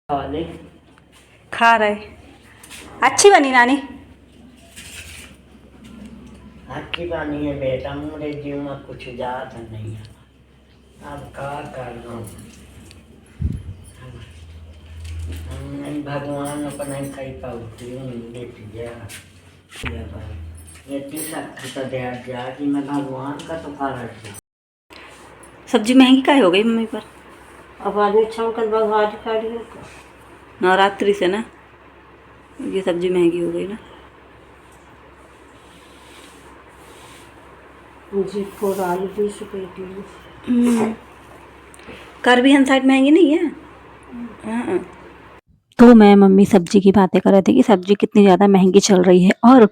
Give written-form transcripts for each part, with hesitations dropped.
वाले खा रहे। अच्छी बनी नानी। अच्छी बानी है बेटा, मेरे जीव में कुछ जात नहीं है। अब क्या करना, हम नहीं भगवान अपने कई पाती हूँ बेटी इतनी शक्ति तो दे दिया कि मैं भगवान का तो फर्ज। सब्जी महंगी काहे हो गई मम्मी पर? अब आदमी छमकत बर्बाद करिए नवरात्रि से ना ये सब्जी महंगी हो गई ना। जी फोर आलू 20 रुपये किलो। कर भी हम साइड महंगी नहीं है। हाँ। तो मैं मम्मी सब्जी की बातें कर रहे थे कि सब्जी कितनी ज़्यादा महंगी चल रही है और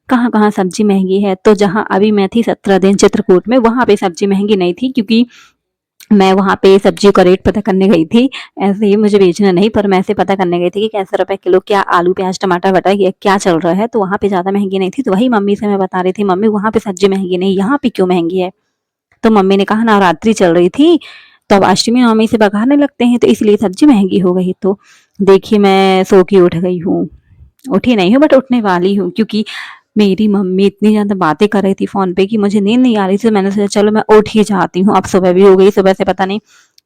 कहाँ कहाँ सब्जी महंगी है। तो जहाँ अभी मैं थी 17 दिन चित्रकूट में, वहाँ पे सब्जी महंगी नहीं थी क्योंकि मैं वहाँ पे सब्जी का रेट पता करने गई थी। ऐसे ही मुझे बेचना नहीं, पर मैं ऐसे पता करने गई थी कि कैसे रुपए किलो क्या आलू प्याज टमाटर बटर ये क्या चल रहा है। तो वहाँ पे ज़्यादा महंगी नहीं थी। तो वही मम्मी से मैं बता रही थी, मम्मी वहाँ पे सब्जी महंगी नहीं, यहाँ पे क्यों महंगी है? तो मम्मी ने कहा नवरात्रि चल रही थी तो अब अष्टमी नवमी से बघारने लगते हैं तो इसलिए सब्जी महंगी हो गई। तो देखिए मैं सो के उठ गई हूँ, उठी नहीं हूँ बट उठने वाली हूँ क्योंकि मेरी मम्मी इतनी ज़्यादा बातें कर रही थी फ़ोन पे कि मुझे नींद नहीं आ रही थी। तो मैंने सोचा चलो मैं उठ ही जाती हूँ। अब सुबह भी हो गई, सुबह से पता नहीं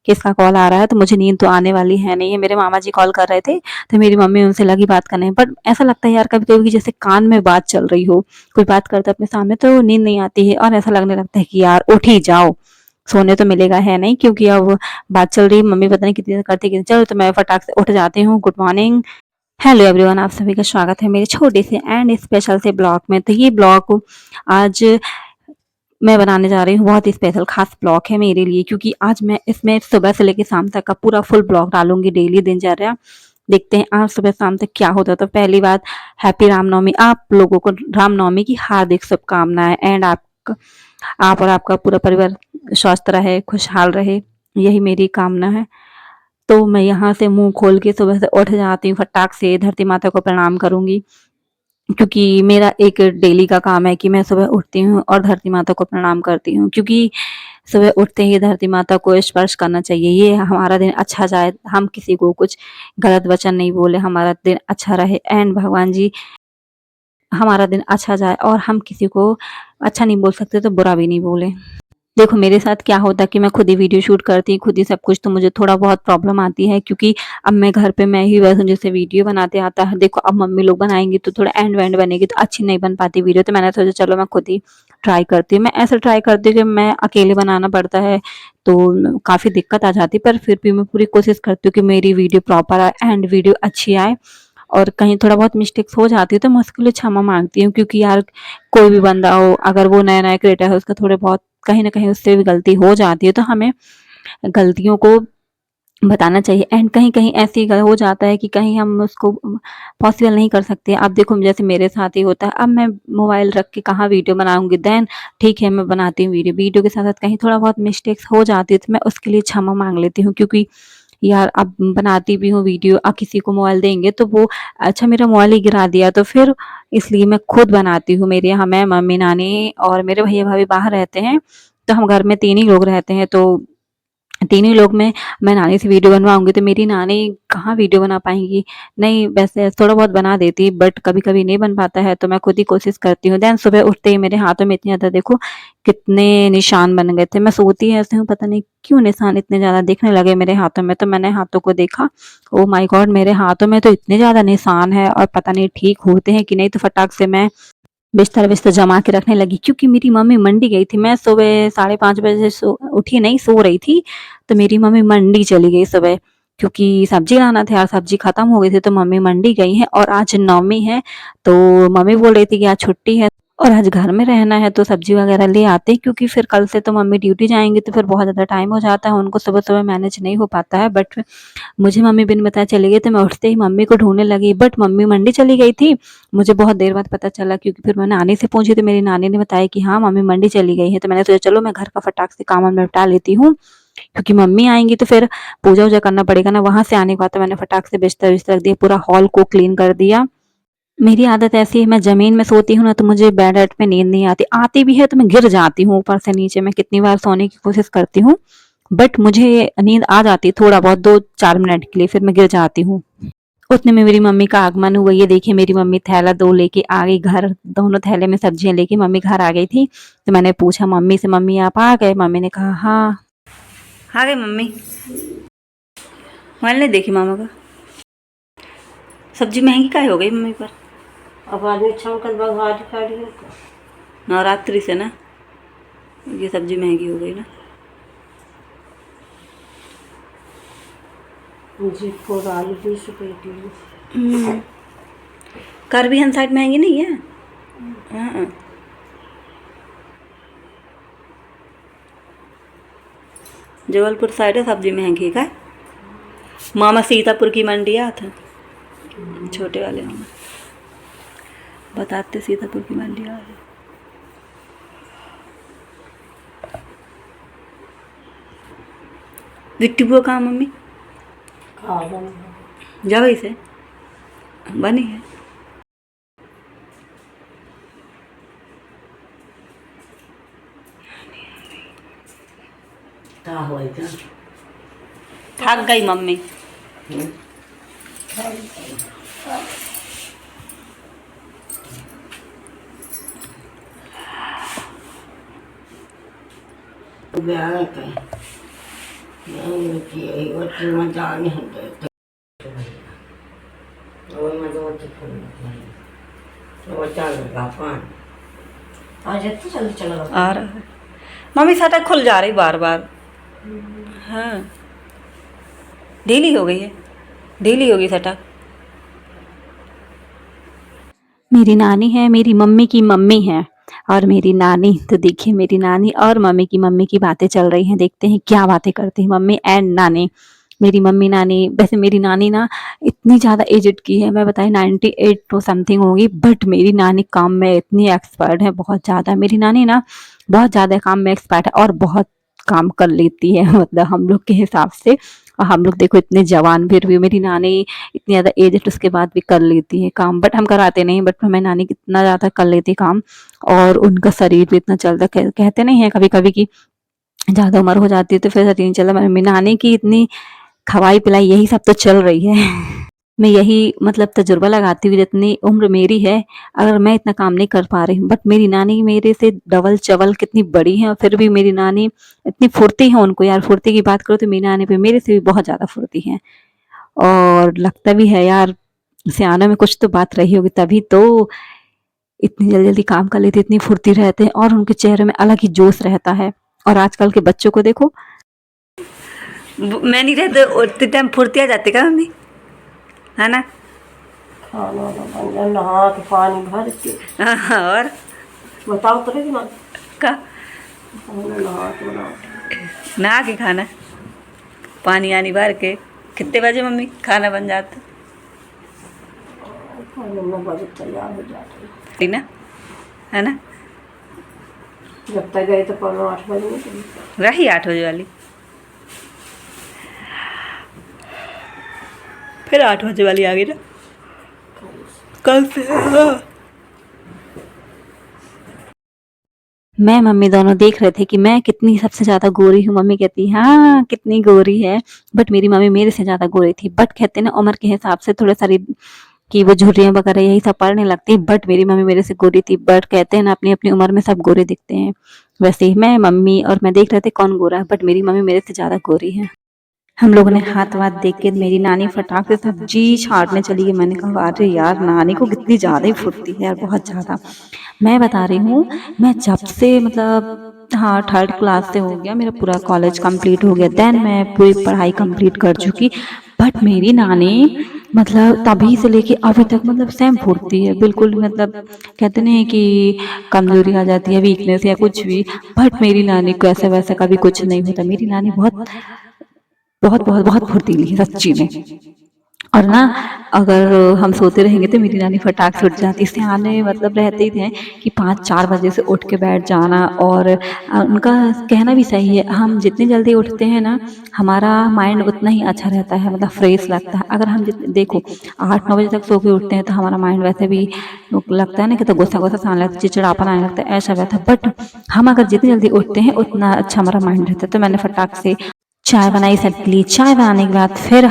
किसका कॉल आ रहा है, तो मुझे नींद तो आने वाली है नहीं है। मेरे मामा जी कॉल कर रहे थे तो मेरी मम्मी उनसे लगी बात करने, बट ऐसा लगता है यार कभी कभी जैसे कान में बात चल रही हो, कोई बात करता है अपने सामने तो नींद नहीं आती है और ऐसा लगने लगता है कि यार उठ ही जाओ, सोने तो मिलेगा है नहीं क्योंकि अब बात चल रही है। मम्मी पता नहीं कितनी देर करती कितनी, चलो तो मैं फटाक से उठ जाती हूँ। गुड मॉर्निंग, हेलो एवरीवन, आप सभी का स्वागत है मेरे छोटे से एंड स्पेशल से ब्लॉग में। तो ये ब्लॉग आज मैं बनाने जा रही हूँ, बहुत ही स्पेशल खास ब्लॉग है मेरे लिए क्योंकि आज मैं इसमें सुबह से लेकर शाम तक का पूरा फुल ब्लॉग डालूंगी, डेली दिनचर्या। देखते हैं आज सुबह शाम तक क्या होता है। तो पहली बात, हैप्पी रामनवमी। आप लोगों को रामनवमी की हार्दिक शुभकामनाएं एंड आप और आपका पूरा परिवार स्वस्थ रहे, खुशहाल रहे, यही मेरी कामना है। तो मैं यहाँ से मुंह खोल के सुबह से उठ जाती हूँ, फटाक से धरती माता को प्रणाम करूंगी क्योंकि मेरा एक डेली का काम है कि मैं सुबह उठती हूँ और धरती माता को प्रणाम करती हूँ क्योंकि सुबह उठते ही धरती माता को स्पर्श करना चाहिए। ये हमारा दिन अच्छा जाए, हम किसी को कुछ गलत वचन नहीं बोले, हमारा दिन अच्छा रहे एंड भगवान जी हमारा दिन अच्छा जाए और हम किसी को अच्छा नहीं बोल सकते तो बुरा भी नहीं बोले। देखो मेरे साथ क्या होता है कि मैं खुद ही वीडियो शूट करती हूँ, खुद ही सब कुछ, तो मुझे थोड़ा बहुत प्रॉब्लम आती है क्योंकि अब मैं घर पे मैं ही बस जैसे वीडियो बनाते आता है। देखो अब मम्मी लोग बनाएंगी तो थोड़ा एंड वेंड बनेगी तो अच्छी नहीं बन पाती वीडियो, तो मैंने सोचा चलो मैं खुद ही ट्राई करती हूँ। मैं ऐसा ट्राई करती हूँ कि मैं अकेले बनाना पड़ता है तो काफ़ी दिक्कत आ जाती है, पर फिर भी मैं पूरी कोशिश करती हूँ कि मेरी वीडियो प्रॉपर आए एंड वीडियो अच्छी आए। और कहीं थोड़ा बहुत मिस्टेक्स हो जाती है तो मैं उसके लिए क्षमा मांगती हूँ क्योंकि यार कोई भी बंदा हो, अगर वो नया नया क्रिएटर है, उसका थोड़े बहुत कहीं ना कहीं उससे भी गलती हो जाती है, तो हमें गलतियों को बताना चाहिए एंड कहीं कहीं ऐसी हो जाता है कि कहीं हम उसको पॉसिबल नहीं कर सकते। अब देखो जैसे मेरे साथ ही होता है, अब मैं मोबाइल रख के कहाँ वीडियो बनाऊंगी, देन ठीक है मैं बनाती हूँ वीडियो, वीडियो के साथ साथ कहीं थोड़ा बहुत मिस्टेक्स हो जाती है तो मैं उसके लिए क्षमा मांग लेती हूँ क्योंकि यार अब बनाती भी हूँ वीडियो, किसी को मोबाइल देंगे तो वो अच्छा मेरा मोबाइल ही गिरा दिया, तो फिर इसलिए मैं खुद बनाती हूँ। मेरे यहाँ मैं मम्मी नानी और मेरे भैया भाभी बाहर रहते हैं तो हम घर में 3 ही लोग रहते हैं। तो 3 ही लोग में मैं नानी से वीडियो बनवाऊँगी तो मेरी नानी कहाँ वीडियो बना पाएँगी। नहीं वैसे थोड़ा बहुत बना देती बट कभी-कभी नहीं बन पाता है तो मैं खुद ही कोशिश करती हूँ। देन सुबह उठते ही मेरे हाथों में इतनी ज़्यादा देखो कितने निशान बन गए थे। मैं सोती ऐसे हूँ, पता नहीं क्यों निशान इतने ज़्यादा दिखने लगे मेरे हाथों में। तो मैंने हाथों को देखा, ओह माय गॉड! मेरे हाथों में तो इतने ज़्यादा निशान हैं और पता नहीं ठीक होते हैं कि नहीं। तो फटाक से मैं बिस्तर-विस्तर जमा के रखने लगी क्योंकि मेरी मम्मी मंडी गई थी। मैं सुबह 5:30 बजे उठी नहीं, सो रही थी, तो मेरी मम्मी मंडी चली गई सुबह क्योंकि सब्जी लाना था यार, सब्जी खत्म हो गई थी तो मम्मी मंडी गई हैं और आज नवमी है, तो मम्मी बोल रही थी कि आज छुट्टी है और आज घर में रहना है तो सब्जी वगैरह ले आते हैं क्योंकि फिर कल से तो मम्मी ड्यूटी जाएँगी तो फिर बहुत ज़्यादा टाइम हो जाता है, उनको सुबह-सुबह मैनेज नहीं हो पाता है। बट मुझे मम्मी बिन बताए चली गई तो मैं उठते ही मम्मी को ढूँढने लगी, बट मम्मी मंडी चली गई थी। मुझे बहुत देर बाद पता चला क्योंकि फिर मैं नानी से पूछी तो मेरी नानी ने बताया कि हाँ, मम्मी मंडी चली गई है। तो मैंने सोचा चलो मैं घर का फटाक से काम-वाम निपटा लेती हूँ क्योंकि मम्मी आएँगी तो फिर पूजा-वूजा करना पड़ेगा ना। वहाँ से आने के बाद तो मैंने फटाक से बिस्तर-विस्तर रख दिया, पूरा हॉल को क्लीन कर दिया। मेरी आदत ऐसी है, मैं ज़मीन में सोती हूँ ना तो मुझे बेड-वेड पे नींद नहीं आती, आती भी है तो मैं गिर जाती हूँ ऊपर से नीचे। मैं कितनी बार सोने की कोशिश करती हूँ बट मुझे नींद आ जाती है थोड़ा बहुत 2-4 मिनट के लिए, फिर मैं गिर जाती हूँ। उतने में मेरी मम्मी का आगमन हुआ। ये देखिए मेरी मम्मी थैला 2 लेके आ गई घर, दोनों थैले में सब्जियाँ लेके मम्मी घर आ गई थी। तो मैंने पूछा मम्मी से, मम्मी आप आ गए? मम्मी ने कहा हाँ। आ गई मम्मी। मोबाइल नहीं देखी मामा का? सब्जी महंगी काहे हो गई मम्मी पर? अब आदमी छमकत बगवाड़ी काढ़ी नवरात्रि से ना ये सब्जी महंगी हो गई ना। जी फोर आलू 20 रुपये किलो। करबी हम साइड महंगी नहीं है। हाँ। जबलपुर साइड है सब्जी महंगी का। मामा सीतापुर की मंडी आया था, छोटे वाले मामा बताते सीतापुर की मंडी आ रही। विक्टी बुआ कहाँ मम्मी? जा वही से बनी है। क्या होएगा? थक गई मम्मी। ब्याह के नहीं की वो चीज़ जाने हैं वो मज़ा होती है वो चल रहा पान आज इतना जल्दी चला आ रहा है मम्मी। सटा खुल जा रही बार बार। हाँ ढीली हो गई है, ढीली होगी सटा। मेरी नानी है, मेरी मम्मी की मम्मी है और मेरी नानी। तो देखिए मेरी नानी और मम्मी की बातें चल रही हैं। देखते हैं क्या बातें करती हैं मम्मी एंड नानी। मेरी मम्मी नानी, वैसे मेरी नानी ना इतनी ज़्यादा एजड की है, मैं बताई 98 तो समथिंग होगी, बट मेरी नानी काम में इतनी एक्सपर्ट है, बहुत ज़्यादा। मेरी नानी ना बहुत ज़्यादा काम में एक्सपर्ट है और बहुत काम कर लेती है मतलब हम लोग के हिसाब से। और हम लोग देखो इतने जवान, फिर भी मेरी नानी इतनी ज़्यादा एज है उसके बाद भी कर लेती है काम, बट हम कराते नहीं। बट मैं नानी कितना ज़्यादा कर लेती है काम और उनका शरीर भी इतना चलता। कहते नहीं है कभी कभी कि ज़्यादा उम्र हो जाती है तो फिर शरीर नहीं चलता। मेरी नानी की इतनी खवाई पिलाई यही सब तो चल रही है। मैं यही मतलब तजुर्बा लगाती हूँ, जितनी उम्र मेरी है अगर मैं इतना काम नहीं कर पा रही हूँ, बट मेरी नानी मेरे से डबल चबल कितनी बड़ी है और फिर भी मेरी नानी इतनी फुर्ती है। उनको यार फुर्ती की बात करो तो मेरी नानी पे मेरे से भी बहुत ज़्यादा फुर्ती है। और लगता भी है यार सियानों में कुछ तो बात रही होगी, तभी तो इतनी जल्दी जल्दी काम कर लेती, इतनी फुर्ती रहते हैं और उनके चेहरे में अलग ही जोश रहता है। और आजकल के बच्चों को देखो, मैं नहीं रहते उतने टाइम फुर्ती आ जाती का मम्मी, है ना? खाना बन नहा के पानी भर के और बताओ तो ना का नहा के बनाओ नहा के खाना, पानी आनी भर के। कितने बजे मम्मी खाना बन जाता? 9 बजे तैयार हो जाते ना, है ना? जब तक गए तो 8 बजे रही 8 बजे वाली, फिर 8 बजे वाली आ गई ना कल से। मैं मम्मी दोनों देख रहे थे कि मैं कितनी सबसे ज़्यादा गोरी हूँ। मम्मी कहती हाँ कितनी गोरी है, बट मेरी मम्मी मेरे से ज़्यादा गोरी थी। बट कहते ना उम्र के हिसाब से थोड़े सारी कि वो झुर्रियाँ वगैरह यही सब पड़ने लगती, बट मेरी मम्मी मेरे से गोरी थी। बट कहते हैं ना अपनी अपनी उम्र में सब गोरे दिखते हैं, वैसे ही मैं मम्मी और मैं देख रहे थे कौन गोरा है, बट मेरी मम्मी मेरे से ज़्यादा गोरी है। हम लोगों ने हाथ वाथ देख के मेरी नानी फटाक से सब्जी छाटने चली गई। मैंने कहा अरे यार नानी को कितनी ज़्यादा ही फुर्ती है यार, बहुत ज़्यादा। मैं बता रही हूँ, मैं जब से मतलब हाँ 3rd क्लास से हो गया मेरा पूरा कॉलेज कंप्लीट हो गया, देन मैं पूरी पढ़ाई कंप्लीट कर चुकी, बट मेरी नानी मतलब तभी से लेके अभी तक मतलब सेम फुर्ती है बिल्कुल। मतलब कहते नहीं कि कमजोरी आ जाती है, वीकनेस या कुछ भी, बट मेरी नानी को ऐसा वैसा कभी कुछ नहीं होता। मेरी नानी बहुत बहुत बहुत बहुत फुर्तीली है सच्ची में। और ना अगर हम सोते रहेंगे तो मेरी नानी फटाक से उठ जाती। सियाने मतलब रहते ही थे कि 5-4 बजे से उठ के बैठ जाना। और उनका कहना भी सही है, हम जितनी जल्दी उठते हैं ना हमारा माइंड उतना ही अच्छा रहता है, मतलब फ्रेश लगता है। अगर हम जितने देखो 8-9 बजे तक सो के उठते हैं तो हमारा माइंड वैसे भी लगता है ना कि तो गुस्सा गुस्सा सा आने लगता है, चिड़चिड़ापन आने लगता है, ऐसा रहता है। बट हम अगर जितनी जल्दी उठते हैं उतना अच्छा हमारा माइंड रहता है। तो मैंने फटाक से चाय बनाई सबके लिए। चाय बनाने के बाद फिर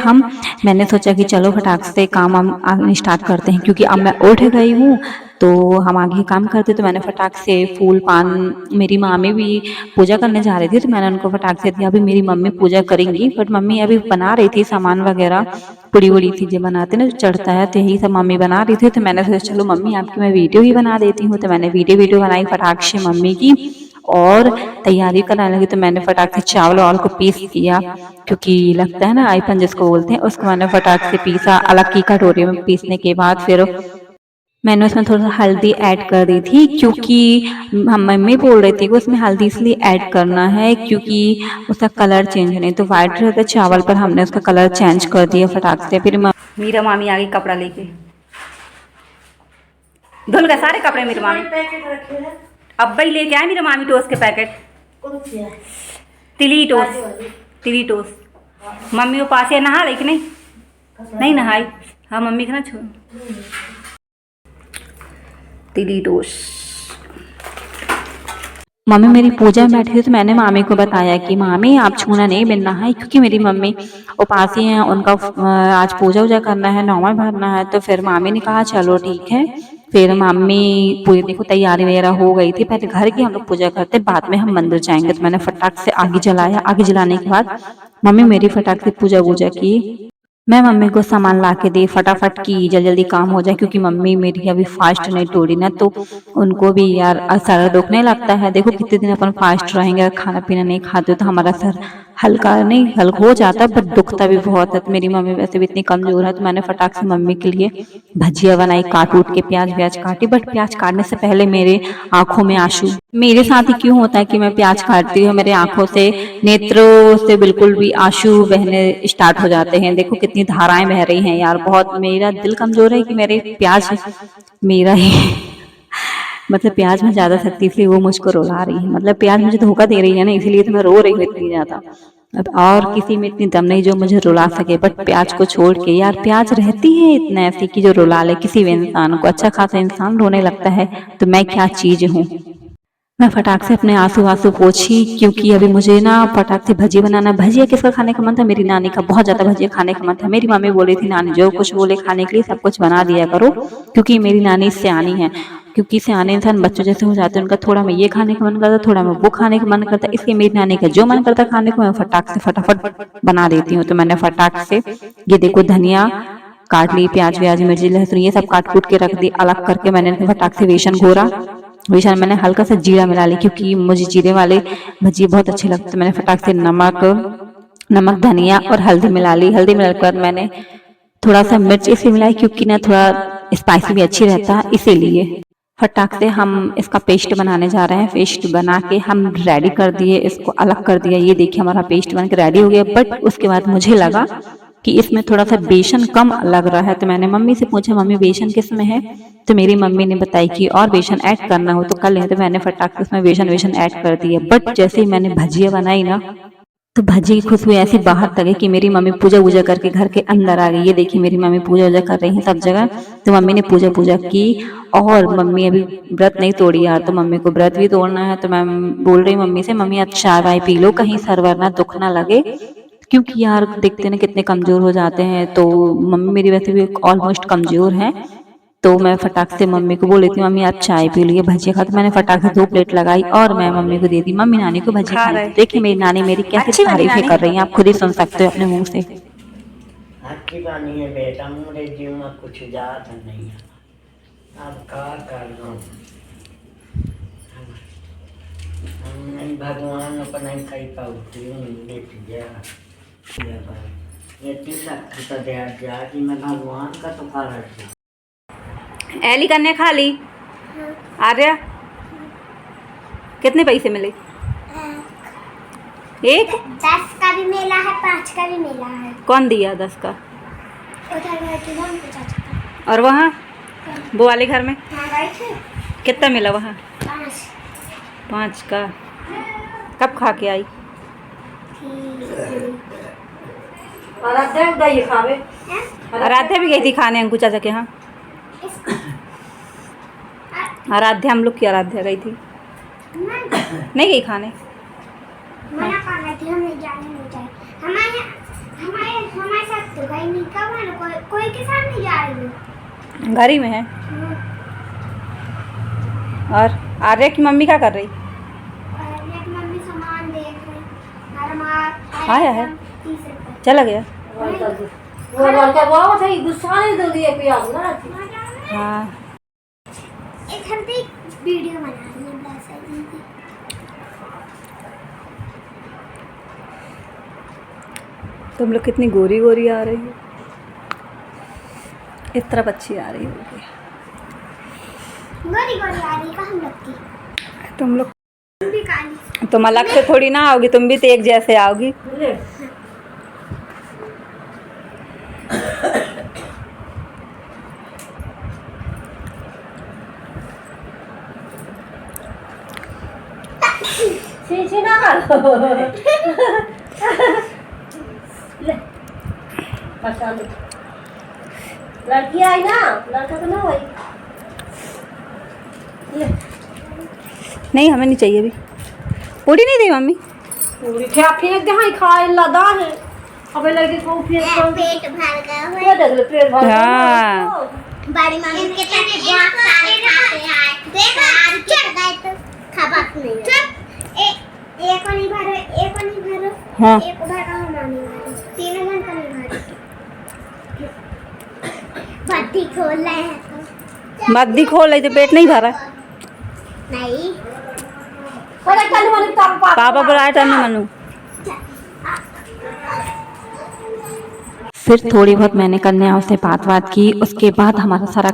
मैंने सोचा कि चलो फटाक से काम हम आगे स्टार्ट करते हैं, क्योंकि अब मैं उठ गई हूँ तो हम आगे काम करते। तो मैंने फटाक से फूल पान, मेरी मामी भी पूजा करने जा रही थी तो मैंने उनको फटाक से दिया। अभी मेरी मम्मी पूजा करेंगी बट मम्मी अभी बना रही थी सामान वगैरह, पूड़ी वुड़ी चीजें बनाते ना जो चढ़ता है, तो यही सब मम्मी बना रही थी। तो मैंने सोचा चलो मम्मी आपकी मैं वीडियो ही बना देती हूँ। तो मैंने वीडियो बनाई फटाक से मम्मी की और तैयारी कराने लगी। तो मैंने फटाक से चावल वावल को पीस दिया, क्योंकि लगता है ना आईपन जिसको बोलते हैं, उसको मैंने फटाक से पीसा अलग की कटोरी में। पीसने के बाद फिर मैंने उसमें थोड़ा सा हल्दी ऐड कर दी थी, क्योंकि हम मम्मी बोल रही थी कि उसमें हल्दी इसलिए ऐड करना है क्योंकि उसका कलर चेंज नहीं, तो वाइट रहता चावल पर हमने उसका कलर चेंज कर दिया फटाक से। फिर मीरा मामी आ गई कपड़ा लेके, धुल गए सारे कपड़े मेरी मामी। पैकेट रखे हैं। अब भाई लेके आए मेरी मामी टोस्ट के पैकेट, कौन सी है? तिली टोस्ट। मम्मी वो पास है, नहा रही कि नहीं? नहीं नहाई। हाँ मम्मी का ना छोड़ तिली टोस्ट। मम्मी मेरी पूजा में बैठी थी तो मैंने मामी को बताया कि मामी आप छूना नहीं मिलना है, क्योंकि मेरी मम्मी उपासी हैं, उनका आज पूजा वूजा करना है, नौमा भरना है। तो फिर मामी ने कहा चलो ठीक है। फिर मम्मी पूरी देखो तैयारी वगैरह हो गई थी, पहले घर की हम लोग पूजा करते, बाद में हम मंदिर जाएंगे। तो मैंने फटाक से आगे जलाया। आगे जलाने के बाद मम्मी मेरी फटाक से पूजा वूजा की। मैं मम्मी को सामान ला के दी फटाफट की जल्दी जल्दी काम हो जाए, क्योंकि मम्मी मेरी अभी फास्ट नहीं तोड़ी ना, तो उनको भी यार सर दुखने लगता है। देखो कितने दिन अपन फास्ट रहेंगे, खाना पीना नहीं खाते तो हमारा सर हल्का नहीं हल्का हो जाता है, बट दुखता भी बहुत है। तो मेरी मम्मी वैसे भी इतनी कमजोर है, तो मैंने फटाक से मम्मी के लिए भजिया बनाई, काट उठ के प्याज व्याज काटी। बट प्याज काटने से पहले मेरे आंखों में आंसू, मेरे साथ ही क्यों होता है कि मैं प्याज काटती हूँ, मेरे आंखों से नेत्रों से बिल्कुल भी आंसू बहने स्टार्ट हो जाते हैं। देखो कितनी धाराएं बह रही हैं यार, बहुत मेरा दिल कमजोर है कि मेरे प्याज मेरा ही मतलब प्याज में ज्यादा शक्ति, इसलिए वो मुझको रुला रही है। मतलब प्याज मुझे धोखा दे रही है ना, इसीलिए तो मैं रो रही हूँ इतनी ज्यादा। अब और किसी में इतनी दम नहीं जो मुझे रुला सके, बट प्याज को छोड़ के यार प्याज रहती है इतना ऐसी कि जो रुला ले किसी भी इंसान को। अच्छा खासा इंसान रोने लगता है तो मैं क्या चीज हूँ। मैं फटाक से अपने आंसू आंसू पोंछी, क्योंकि अभी मुझे ना फटाक से भजिया बनाना। भजिया किसका खाने का मन था? मेरी नानी का बहुत ज्यादा भजिया खाने का मन था। मेरी मम्मी बोली थी नानी जो कुछ बोले खाने के लिए सब कुछ बना दिया करो, क्योंकि मेरी नानी सियानी है। क्योंकि सियाने इंसान बच्चों जैसे हो जाते हैं, उनका थोड़ा में ये खाने का मन करता, थोड़ा में वो खाने का मन करता, इसलिए मेरी नानी का जो मन करता खाने को मैं फटाक से फटाफट बना देती हूँ। तो मैंने फटाक से ये देखो धनिया काट ली, प्याज व्याज मिर्ची लहसुन ये सब काट कूट के रख दी। अलग करके मैंने फटाक से बेसन घोरा, बेसन मैंने हल्का सा जीरा मिला ली, क्योंकि मुझे जीरे वाले भजिए बहुत अच्छे लगते। तो मैंने फटाक से नमक धनिया और हल्दी मिला ली। हल्दी मिलाने के बाद मैंने थोड़ा सा मिर्च इसलिए मिलाई क्योंकि ना थोड़ा स्पाइसी भी अच्छी रहता है, इसीलिए। फटाक से हम इसका पेस्ट बनाने जा रहे हैं। पेस्ट बना के हम रेडी कर दिए, इसको अलग कर दिया। ये देखिए हमारा पेस्ट बन के रेडी हो गया। बट उसके बाद मुझे लगा कि इसमें थोड़ा सा बेसन कम लग रहा है, तो मैंने मम्मी से पूछा मम्मी बेसन किस में है? तो मेरी मम्मी ने बताई कि और बेसन ऐड करना हो तो कर लें। तो मैंने फटाक से उसमें बेसन ऐड कर दिया। बट जैसे ही मैंने भजिया बनाई ना, तो भजी की खुशबू ऐसी बाहर तक है कि मेरी मम्मी पूजा वूजा करके घर के अंदर आ गई। ये देखिए मेरी मम्मी पूजा वूजा कर रही है सब जगह। तो मम्मी ने पूजा की, और मम्मी अभी व्रत नहीं तोड़ी यार, तो मम्मी को व्रत भी तोड़ना है। तो मैं बोल रही मम्मी से मम्मी अब चाय वाय पी लो, कहीं सरवर ना दुख ना लगे, क्योंकि यार देखते ना कितने कमजोर हो जाते हैं। तो मम्मी मेरी वैसे भी ऑलमोस्ट कमजोर है। तो मैं फटाक से मम्मी को बोल रही थी मम्मी आप चाय पी लिए भजिया खा। तो मैंने फटाक से 2 प्लेट लगाई और मैं मम्मी को दे दी। मम्मी नानी को भजिया खाने। देखिए मेरी नानी मेरी कैसी तारीफें कर रही हैं, आप खुद ही सुन सकते हो अपने मुंह से। आपकी बानी है बेटा, मेरे जीव में कुछ जात नहीं है। अब का कर लो, हम नहीं भगवान को नहीं कही पाती हूँ बेटिया। ये शक्ति का दया दिया कि मैं भगवान का तो कर एली करने खा ली। आर्या कितने पैसे मिले? 1 10 का भी मेला है, 5 का भी मेला है। कौन दिया 10 का? उधर गए थे ना उनके चाचा का। और वहाँ वो वाले घर में हाँ गए थे। कितना मिला वहाँ? 5 का। कब खा के आई? आराध्या भी गई थी खाने अंकु चाचा के यहाँ। आराध्या हम लोग की आराध्या गई थी, नहीं गई खाने। मना कर रही थी हम नहीं जाने नहीं जाए। हमारे हमारे साथ तो गई नहीं, कब है ना कोई के साथ नहीं जा रही हूँ। घर ही में है। और आर्या की मम्मी क्या कर रही? एक मम्मी सामान देख रही, हर मार आया है, 30 रुपए। चला गया। वो लड़का बहुत सही गुस्सा नहीं दो दिए पिया ना। हाँ एक हल्दी वीडियो बना रही है ब्लैक साइड की। तुम लोग कितनी गोरी गोरी आ रही हो, इस तरफ अच्छी आ रही होगी। गोरी गोरी आ रही कहाँ लगती, तुम लोग भी काली। तुम अलग से थोड़ी ना आओगी, तुम भी तो एक जैसे आओगी। छी ना करो। ले पसंद लड़की आई ना, लड़का तो ना हुई। ले नहीं हमें नहीं चाहिए अभी। पूरी नहीं दी मम्मी? पूरी क्या फेंक दे, हाँ खाए लदा है। अबे लड़के को फेंक कर पेट भर गया है। ये देख ले पेट भर हाँ। बड़ी मम्मी के साथ बहुत सारे खाते हैं। देखो आज क्या गए तो खबात नहीं है। एक और नहीं भरो, एक और नहीं भरो। हाँ। एक भरा हो ना नहीं भरो, 3 घंटा नहीं भरो। बत्ती खोल रहे हैं तो मद्दी खोल रही तो पेट नहीं भरा। नहीं। अरे कल वाली पापा बुलाया टाइम में मनु। फिर थोड़ी बहुत मैंने कन्याओं से बात की, उसके बाद हमारा सारा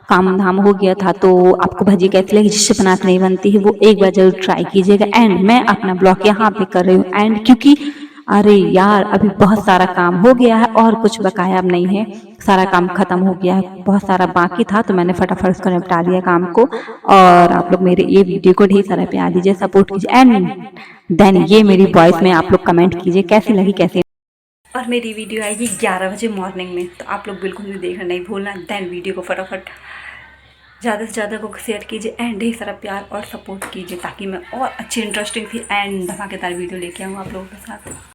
काम धाम हो गया था। तो आपको भजी कैसी लगी, जिससे बनाते नहीं बनती है वो एक बार जरूर ट्राई कीजिएगा। एंड मैं अपना ब्लॉग यहाँ पे कर रही हूँ एंड, क्योंकि अरे यार अभी बहुत सारा काम हो गया है और कुछ बकाया अब नहीं है, सारा काम खत्म हो गया है, बहुत सारा बाकी था तो मैंने फटाफट उसको निपटा लिया काम को। और आप लोग मेरे ये वीडियो को ढेर सारा प्यार दीजिए, सपोर्ट कीजिए। एंड देन ये मेरी वॉइस में आप लोग कमेंट कीजिए कैसी लगी, कैसे। और मेरी वीडियो आएगी 11 बजे मॉर्निंग में, तो आप लोग बिल्कुल भी देखना नहीं भूलना। देन वीडियो को फटाफट ज़्यादा से ज़्यादा को शेयर कीजिए एंड ढेर सारा प्यार और सपोर्ट कीजिए, ताकि मैं और अच्छी इंटरेस्टिंग थी एंड धमाकेदार वीडियो लेके आऊँ आप लोगों के साथ।